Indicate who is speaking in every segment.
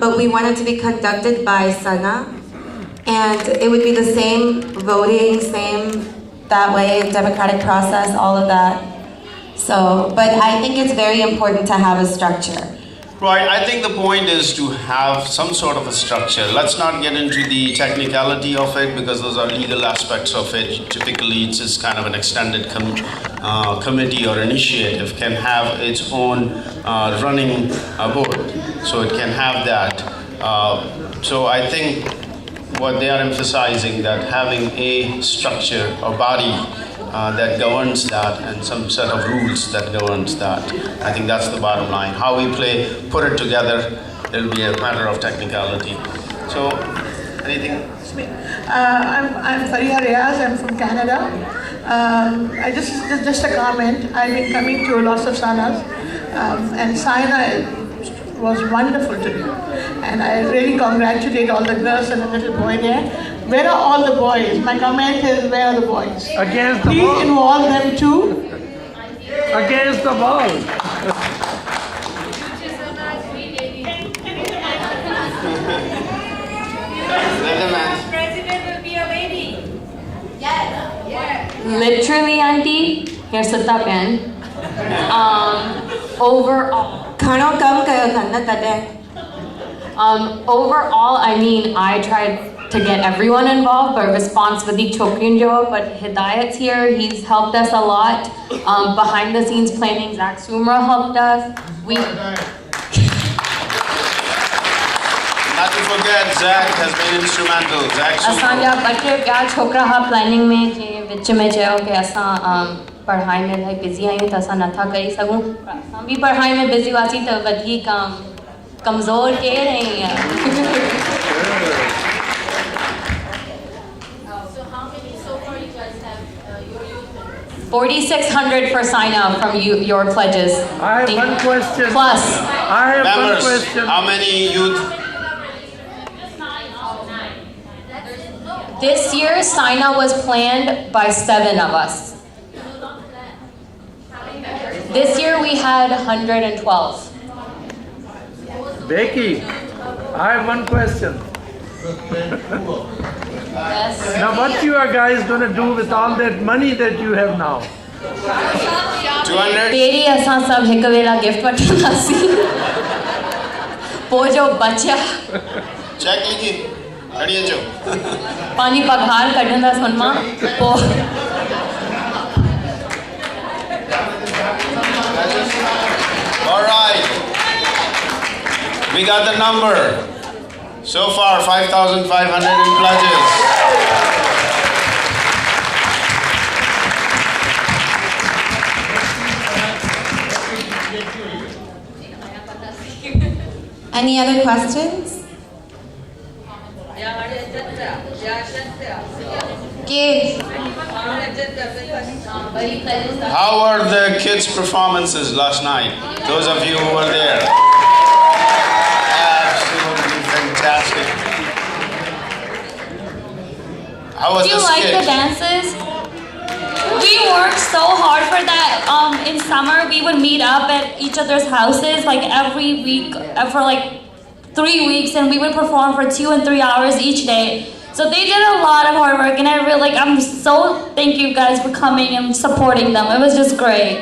Speaker 1: but we want it to be conducted by SYNA. And it would be the same voting, same that way, democratic process, all of that. So, but I think it's very important to have a structure.
Speaker 2: Right, I think the point is to have some sort of a structure. Let's not get into the technicality of it because those are legal aspects of it. Typically, it's just kind of an extended committee or initiative can have its own running board. So it can have that. So I think what they are emphasizing that having a structure or body that governs that and some set of rules that governs that. I think that's the bottom line. How we put it together, it'll be a matter of technicality. So, anything?
Speaker 3: I'm Fariha Riaz, I'm from Canada. I just a comment. I've been coming to lots of sanas, and SYNA was wonderful to me. And I really congratulate all the girls and the little boy there. Where are all the boys? My comment is, where are the boys?
Speaker 4: Against the
Speaker 3: Please
Speaker 4: ball.
Speaker 3: involve them too.
Speaker 4: Against the ball.
Speaker 5: President will be a lady. Yes.
Speaker 6: Literally, auntie, here's the top end. Overall, overall, I mean, I tried to get everyone involved, but response with the chokrin jo, but Hidayat's here, he's helped us a lot. Behind the scenes planning, Zach Sumra helped us.
Speaker 2: Not to forget, Zach has been instrumental. Zach
Speaker 6: असांजा बच्चे ॿिया छोकिरा हा planning में जे विच में चयो कि असां पढ़ाई में इलाही बिज़ी आहियूं त असां नथा करे सघूं पर असां बि पढ़ाई में बिज़ी हुआसीं त वधीक कमज़ोर केरु ऐं
Speaker 5: So how many so far you guys have your youth?
Speaker 6: 4,600 for sign up from your pledges.
Speaker 4: I have one question.
Speaker 6: Plus.
Speaker 4: I have
Speaker 2: Members,
Speaker 4: one question.
Speaker 2: how many youth?
Speaker 6: This year, SYNA was planned by 7 of us. This year we had 112.
Speaker 4: Becky, I have one question.
Speaker 6: Yes.
Speaker 4: Now what you are guys going to do with all that money that you have now?
Speaker 2: 200?
Speaker 6: तेरी असां सब हिक वेला gift वठंदासीं पोइ जो बचिया
Speaker 2: check लीजिए खड़ी अचो
Speaker 6: पानी पघार कढंदासीं हुन मां पोइ
Speaker 2: All right. We got the number. So far, 5,500 in pledges.
Speaker 1: Any other questions?
Speaker 2: How were the kids' performances last night? Those of you who were there. Absolutely fantastic. How was
Speaker 6: do you
Speaker 2: the
Speaker 6: like
Speaker 2: skit?
Speaker 6: the dances? We worked so hard for that. In summer, we would meet up at each other's houses like every week for like 3 weeks, and we would perform for 2 and 3 hours each day. So they did a lot of hard work, and I'm so thank you guys for coming and supporting them. It was just great.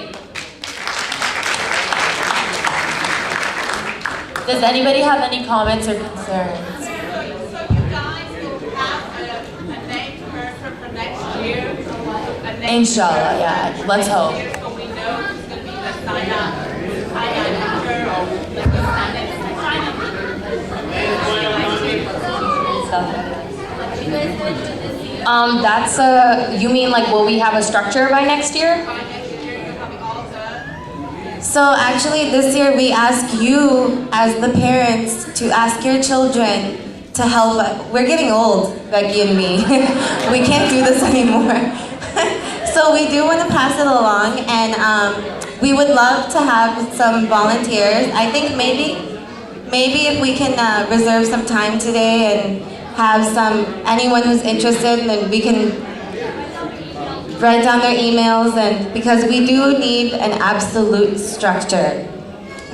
Speaker 6: Does anybody have any comments or concerns?
Speaker 5: So you guys will have a name for next year? A name
Speaker 6: Inshallah, yeah. Let's hope.
Speaker 5: So we know it's going to be the SYNA member or
Speaker 6: You mean like will we have a structure by next year?
Speaker 1: So actually this year we ask you as the parents to ask your children to help us. We're getting old, Becky and me. We can't do this anymore. So we do want to pass it along, and we would love to have some volunteers. I think maybe if we can reserve some time today and have anyone who's interested, then we can write down their emails, and because we do need an absolute structure.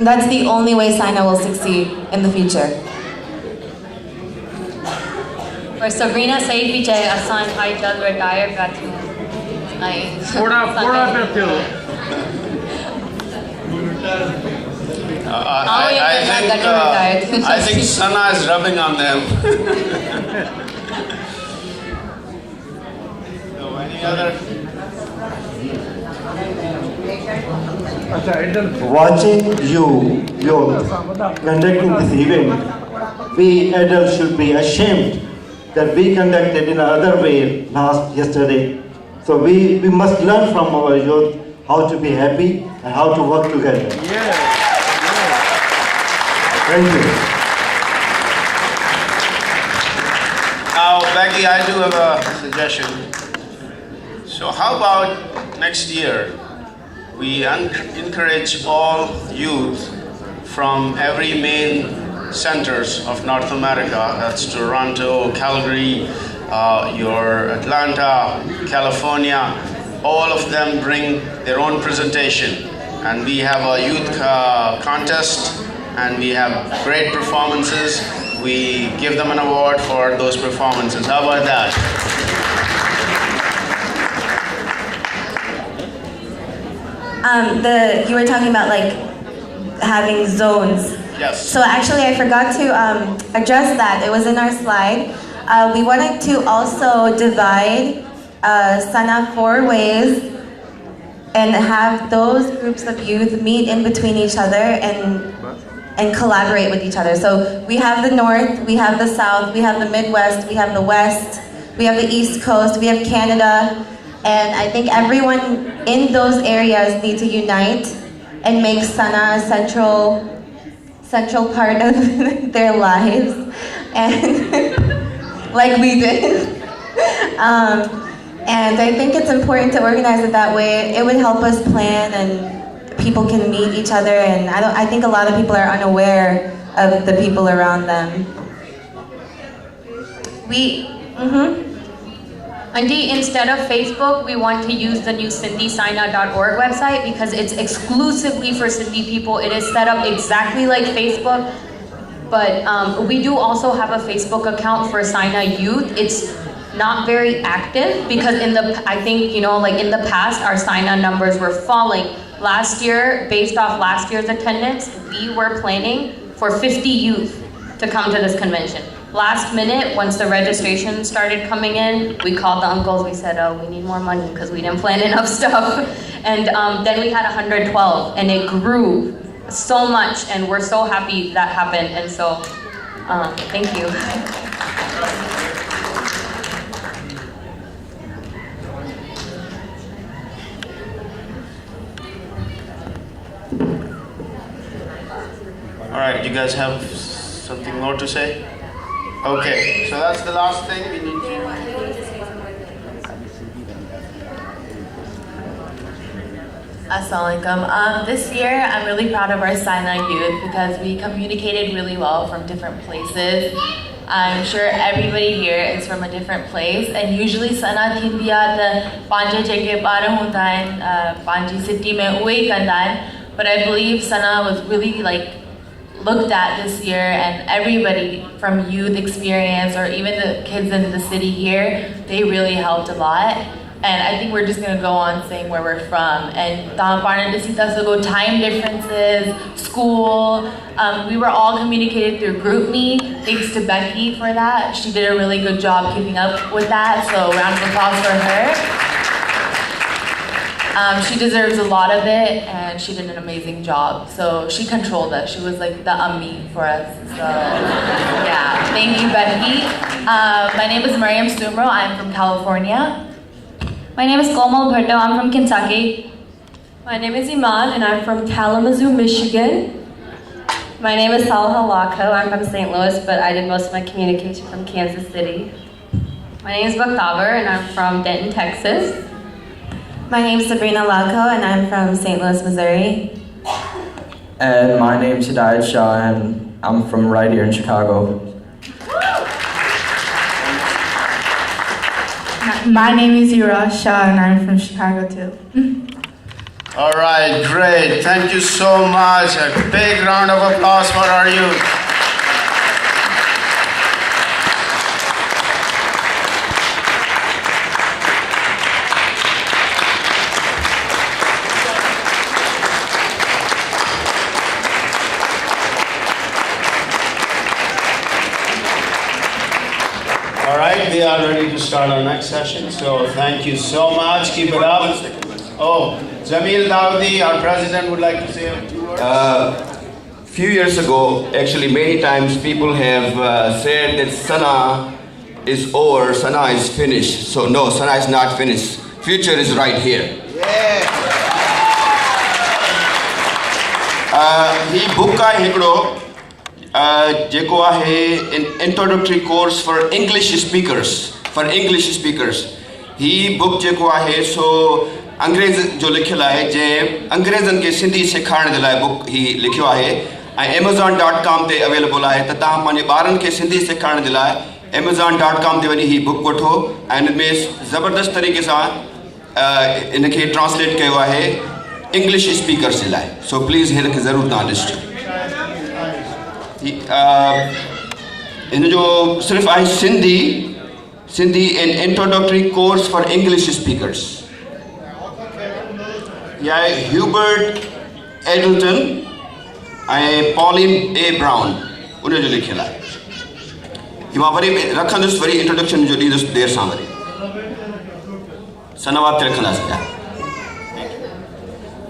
Speaker 1: That's the only way SYNA will succeed in the future.
Speaker 6: पर Sabrina सही भी चहे असां भाई जल्द retire पिया थियूं ऐं
Speaker 4: थोड़ा पे थियो
Speaker 2: I think Sana is rubbing on them. So any other?
Speaker 7: Watching youth conducting this event, we adults should be ashamed that we conducted in another way yesterday. So we must learn from our youth how to be happy and how to work together. Thank you.
Speaker 2: Now, Becky, I do have a suggestion. So how about next year? We encourage all youth from every main centers of North America, that's Toronto, Calgary, your Atlanta, California, all of them bring their own presentation. And we have a youth contest and we have great performances. We give them an award for those performances. How about that?
Speaker 1: You were talking about like having zones.
Speaker 2: Yes.
Speaker 1: So actually I forgot to address that. It was in our slide. We wanted to also divide SYNA 4 ways and have those groups of youth meet in between each other and collaborate with each other. So we have the North, we have the South, we have the Midwest, we have the West, we have the East Coast, we have Canada, and I think everyone in those areas need to unite and make SYNA a central part of their lives, and like we did. And I think it's important to organize it that way. It would help us plan and people can meet each other, and I think a lot of people are unaware of the people around them.
Speaker 6: Andy, instead of Facebook, we want to use the new SindhiSyna.org website because it's exclusively for Sindhi people. It is set up exactly like Facebook, but we do also have a Facebook account for SYNA Youth. It's not very active because I think, like in the past, our SYNA numbers were falling. Last year, based off last year's attendance, we were planning for 50 youth to come to this convention. Last minute, once the registration started coming in, we called the uncles, we said, oh, we need more money because we didn't plan enough stuff. And then we had 112 and it grew so much and we're so happy that happened. And so, thank you.
Speaker 2: All right, you guys have something more to say? Okay, so that's the last thing we need to...
Speaker 8: Assalamualaikum. This year, I'm really proud of our SYNA youth because we communicated really well from different places. I'm sure everybody here is from a different place, and usually SYNA thindiyat panja jeke bara hunda hain panji city mein uhe kanda hain, but I believe SYNA was really looked at this year, and everybody from youth experience or even the kids in the city here, they really helped a lot. And I think we're just gonna go on saying where we're from. And time differences, school. We were all communicated through GroupMe. Thanks to Becky for that. She did a really good job keeping up with that. So round of applause for her. She deserves a lot of it, and she did an amazing job. So she controlled us. She was like the ummi for us. So yeah, thank you, Becky. My name is Mariam Sumro. I'm from California.
Speaker 6: My name is Komal Bhatto. I'm from Kentucky.
Speaker 9: My name is Iman, and I'm from Kalamazoo, Michigan.
Speaker 10: My name is Salha Lako. I'm from St. Louis, but I did most of my communication from Kansas City.
Speaker 6: My name is Bakhtavar, and I'm from Denton, Texas.
Speaker 1: My name is Sabrina Lako, and I'm from St. Louis, Missouri.
Speaker 11: And my name is Hidayat Shah, and I'm from right here in Chicago.
Speaker 12: My name is Yura Shah, and I'm from Chicago too.
Speaker 2: All right, great. Thank you so much. A big round of applause for our youth. All right, we are ready to start our next session. So thank you so much. Keep it up. Oh, Jamil Dawoodi, our president, would like to say a few words.
Speaker 13: Few years ago, actually many times people have said that SYNA is over, SYNA is finished. So no, SYNA is not finished. Future is right here. He book का हिकिड़ो जेको आहे introductory course for English speakers. He book जेको आहे सो अंग्रेज जो लिखियल आहे जे अंग्रेज़नि खे सिंधी सेखारण जे लाइ बुक ही लिखियो आहे ऐं amazon.com ते अवेलेबल आहे त तव्हां पंहिंजे ॿारनि खे सिंधी सेखारण जे लाइ amazon.com ते वञी ही बुक वठो ऐं हिन में ज़बरदस्त तरीक़े सां इनखे ट्रांसलेट कयो आहे इंग्लिश स्पीकर्स जे लाइ सो प्लीज़ हिनखे ज़रूरु तव्हां ॾिसजो हिन जो सिर्फ़ु आहे Sindhi N introductory course for English speakers या ह्यूबर्ट एडल्टन ऐं पॉलिन ए ब्राउन उनजो लिखियलु आहे ही मां वरी रखंदुसि वरी इंट्रोडक्शन जो ॾींदुसि देरि सां वरी सनवाद ते रखंदासीं पिया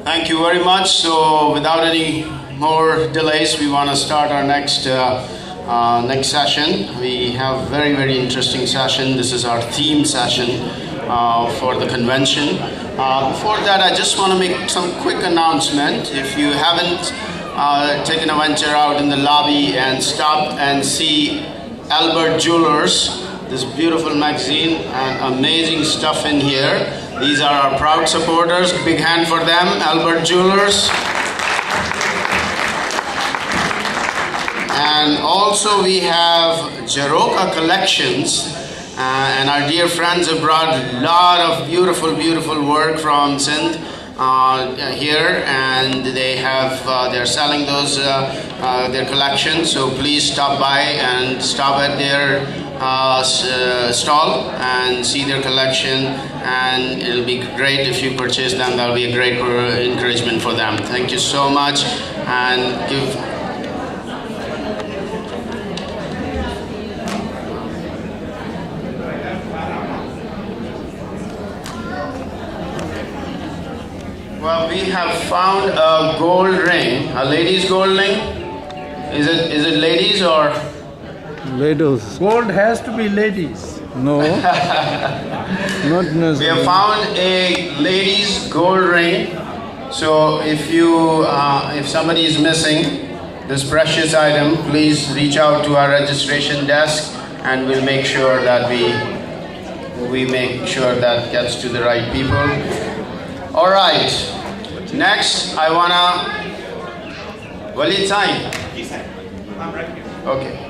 Speaker 2: Thank you very much. So without any more delays, we want to start our next session. We have very, very interesting session. This is our theme session for the convention. Before that, I just want to make some quick announcement. If you haven't taken a venture out in the lobby and stop and see Albert Jewelers, this beautiful magazine and amazing stuff in here. These are our proud supporters. Big hand for them, Albert Jewelers. And also we have Jaroka Collections. And our dear friends have brought a lot of beautiful, beautiful work from Sindh here. And they have, they're selling those, their collections. So please stop by and stop at their stall and see their collection, and it'll be great if you purchase them. That'll be a great encouragement for them. Thank you so much, and give. Well, we have found a gold ring, a lady's gold ring. Is it ladies or?
Speaker 4: Ladies. Gold has to be ladies. No. Not necessarily.
Speaker 2: We have found a lady's gold ring. So if somebody is missing this precious item, please reach out to our registration desk, and we'll make sure that we make sure that gets to the right people. All right. Next, I wanna Walid Sain. Okay.